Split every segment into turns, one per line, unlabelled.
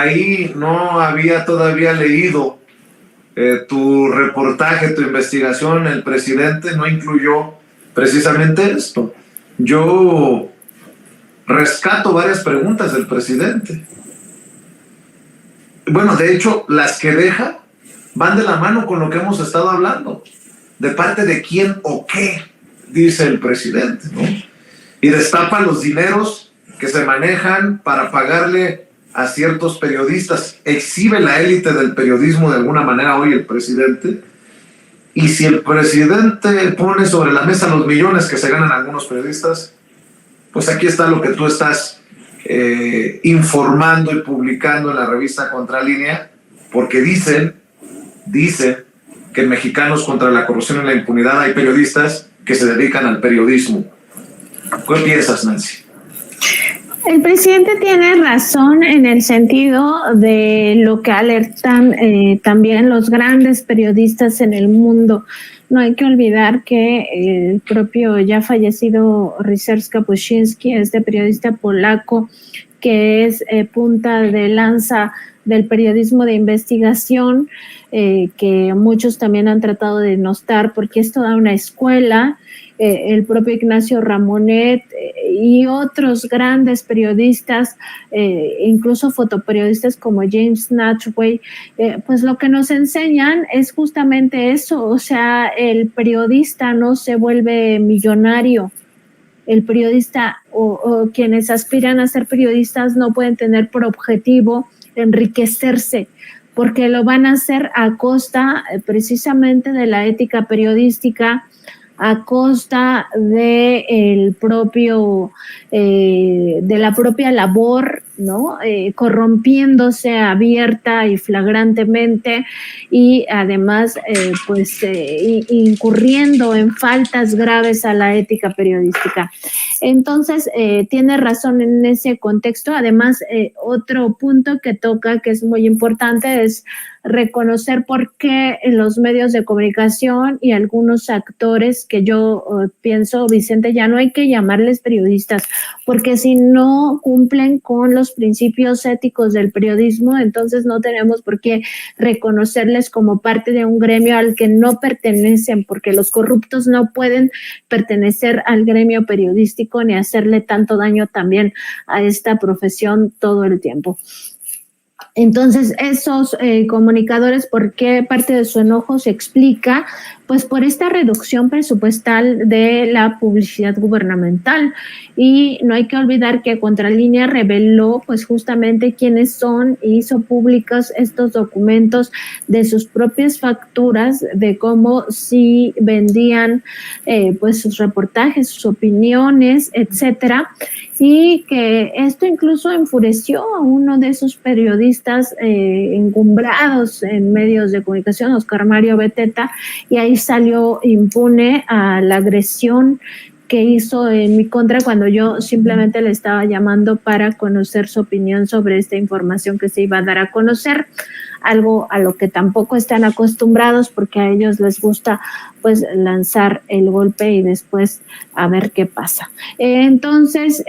ahí no había todavía leído tu reportaje, tu investigación. El presidente no incluyó precisamente esto. Yo rescato varias preguntas del presidente. Bueno, de hecho, las que deja van de la mano con lo que hemos estado hablando. ¿De parte de quién o qué? Dice el presidente, ¿no? Y destapa los dineros que se manejan para pagarle a ciertos periodistas. Exhibe la élite del periodismo de alguna manera hoy el presidente. Y si el presidente pone sobre la mesa los millones que se ganan algunos periodistas, pues aquí está lo que tú estás informando y publicando en la revista Contralínea, porque dicen que en Mexicanos contra la Corrupción y la Impunidad hay periodistas que se dedican al periodismo. ¿Qué piensas, Nancy?
El presidente tiene razón en el sentido de lo que alertan también los grandes periodistas en el mundo. No hay que olvidar que el propio ya fallecido Ryszard Kapuscinski, este periodista polaco que es punta de lanza del periodismo de investigación, que muchos también han tratado de denostar porque es toda una escuela. El propio Ignacio Ramonet y otros grandes periodistas, incluso fotoperiodistas como James Natchway, pues lo que nos enseñan es justamente eso. O sea, el periodista no se vuelve millonario. El periodista o quienes aspiran a ser periodistas no pueden tener por objetivo enriquecerse, porque lo van a hacer a costa precisamente de la ética periodística, a costa de el propio de la propia labor, ¿no? Corrompiéndose abierta y flagrantemente y además incurriendo en faltas graves a la ética periodística. Entonces, tiene razón en ese contexto. Además, otro punto que toca, que es muy importante, es reconocer por qué en los medios de comunicación y algunos actores que yo pienso, Vicente, ya no hay que llamarles periodistas, porque si no cumplen con los principios éticos del periodismo, entonces no tenemos por qué reconocerles como parte de un gremio al que no pertenecen, porque los corruptos no pueden pertenecer al gremio periodístico ni hacerle tanto daño también a esta profesión todo el tiempo. Entonces, esos comunicadores, ¿por qué parte de su enojo se explica? Pues por esta reducción presupuestal de la publicidad gubernamental. Y no hay que olvidar que Contralínea reveló pues justamente quiénes son e hizo públicos estos documentos de sus propias facturas, de cómo sí vendían pues sus reportajes, sus opiniones, etcétera. Y que esto incluso enfureció a uno de esos periodistas encumbrados en medios de comunicación, Oscar Mario Beteta, y ahí salió impune a la agresión que hizo en mi contra cuando yo simplemente le estaba llamando para conocer su opinión sobre esta información que se iba a dar a conocer, algo a lo que tampoco están acostumbrados porque a ellos les gusta pues lanzar el golpe y después a ver qué pasa. Entonces,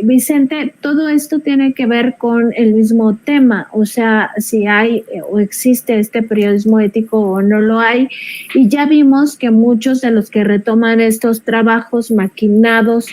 Vicente, todo esto tiene que ver con el mismo tema, o sea, si hay o existe este periodismo ético o no lo hay, y ya vimos que muchos de los que retoman estos trabajos maquinados,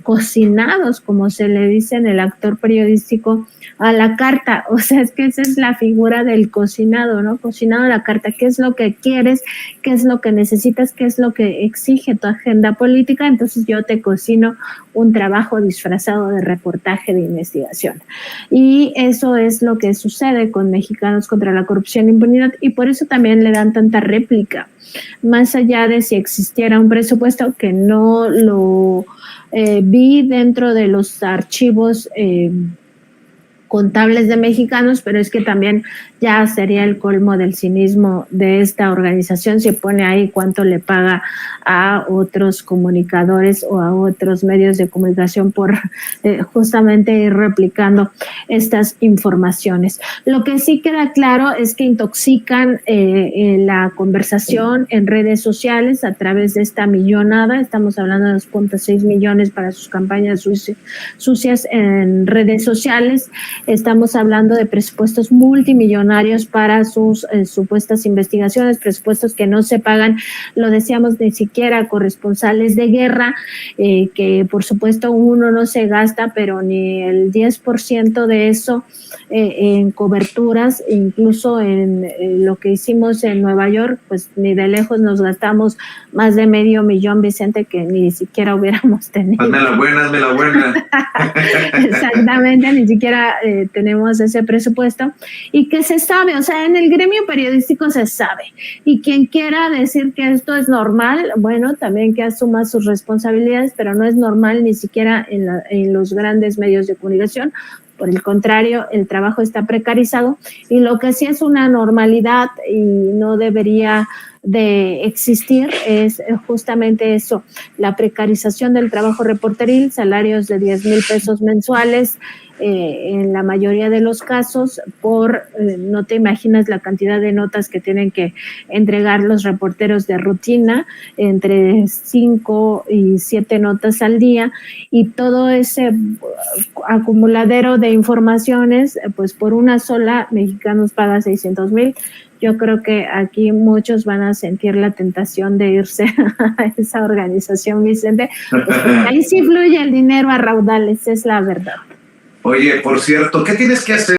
cocinados, como se le dice en el actor periodístico, a la carta, o sea, es que esa es la figura del cocinado, ¿no? Cocinado a la carta, ¿qué es lo que quieres? ¿Qué es lo que necesitas? ¿Qué es lo que exige tu agenda política? Entonces yo te cocino un trabajo disfrazado de reportaje de investigación. Y eso es lo que sucede con Mexicanos contra la Corrupción e Impunidad, y por eso también le dan tanta réplica, más allá de si existiera un presupuesto, que no lo vi dentro de los archivos contables de Mexicanos, pero es que también ya sería el colmo del cinismo de esta organización si pone ahí cuánto le paga a otros comunicadores o a otros medios de comunicación por justamente ir replicando estas informaciones. Lo que sí queda claro es que intoxican la conversación en redes sociales a través de esta millonada. Estamos hablando de 2.6 millones para sus campañas sucias en redes sociales. estamos hablando de presupuestos multimillonarios para sus supuestas investigaciones, presupuestos que no se pagan, lo decíamos, ni siquiera a corresponsales de guerra, que por supuesto uno no se gasta, pero ni el 10% de eso en coberturas, incluso en lo que hicimos en Nueva York, pues ni de lejos nos gastamos más de $500,000, Vicente, que ni siquiera hubiéramos tenido.
Hazme la buena.
Exactamente, ni siquiera tenemos ese presupuesto, y que se sabe, o sea, en el gremio periodístico se sabe, y quien quiera decir que esto es normal, bueno, también que asuma sus responsabilidades, pero no es normal ni siquiera en los grandes medios de comunicación. Por el contrario, el trabajo está precarizado, y lo que sí es una normalidad y no debería de existir es justamente eso, la precarización del trabajo reporteril, salarios de 10,000 pesos mensuales, en la mayoría de los casos, no te imaginas la cantidad de notas que tienen que entregar los reporteros de rutina, entre 5 y 7 notas al día, y todo ese acumuladero de informaciones, pues por una sola, Mexicanos paga 600,000. Yo creo que aquí muchos van a sentir la tentación de irse a esa organización, Vicente, pues porque ahí sí fluye el dinero a raudales, es la verdad.
Oye, por cierto, ¿qué tienes que hacer?